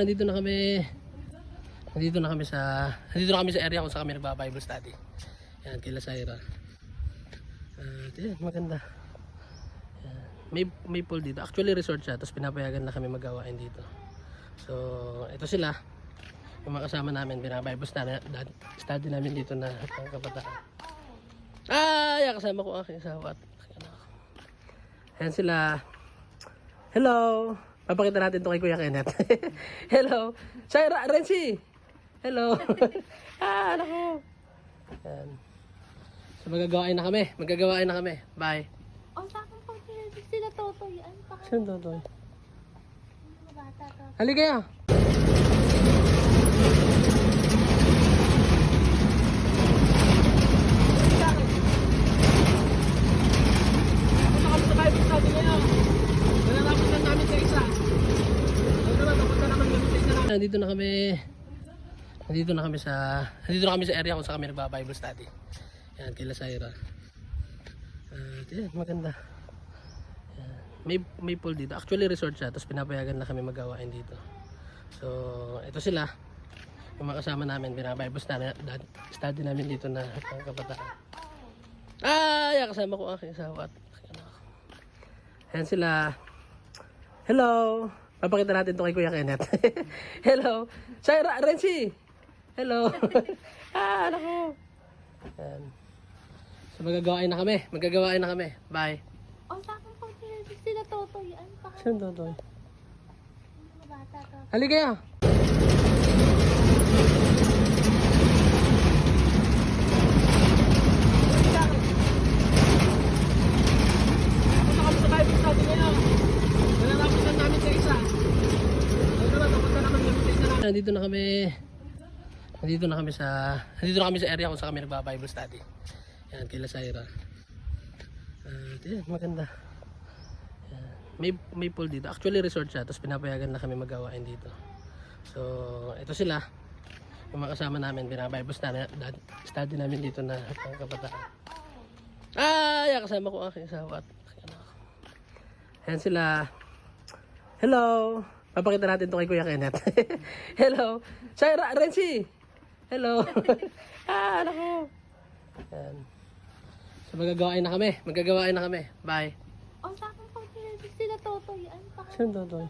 nandito na kami. Nandito na kami sa area kung saan kami nagba-Bible study. Yan, kila Syra. Yan, maganda. Yan. May pool dito. Actually resort siya, tapos pinapayagan na kami magawain dito. So, ito sila. Yung mga kasama namin, bina-Bible study namin dito na ang kabataan. Yan, kasama ko aking asawa at aking anak. Ayan sila. Hello! Papakita natin ito kay Kuya Kenneth. Hello! Syra, Renzi! Hello! Anak ko! Ayan. So magagawain na kami. Bye! O, sa akin po sila Totoy. Ano pa kayo? Saan Totoy? Mga bata to. Halika kayo! Nandito na kami sa area kung saan kami nagba-Bible study. Yan, kila Syra. Yan, maganda. Yan. May pool dito. Actually resort siya, tapos pinapayagan na kami magawain dito. So, ito sila. Yung mga kasama namin, bina-Bible study namin dito na ang kabataan. Yan, kasama ko aking asawa at aking anak. Ayan sila. Hello! Papakita natin ito kay Kuya Kenneth. Hello! Syra, Renzi! Hello! Anak ko! Ayan. So magagawain na kami. Bye! O, sa akin po sila Totoy. Ano pa kayo? Saan Totoy? Mga bata to. Halika kayo! Nandito na kami sa area kung saan kami nagba-Bible study. Yan, kila Syra. Yan, maganda. Yan. May pool dito. Actually resort siya, tapos pinapayagan na kami magawain dito. So, ito sila. Yung mga kasama namin, bina-Bible study namin dito na ang kabataan. Yan, kasama ko aking asawa at aking anak. Ayan sila. Hello! Papakita natin ito kay Kuya Kenneth. Hello! Syra, Renzi! Hello! Anak ko! Ayan. So magagawain na kami. Bye! O, sa akin po sila Totoy. Ano pa kayo? Saan Totoy?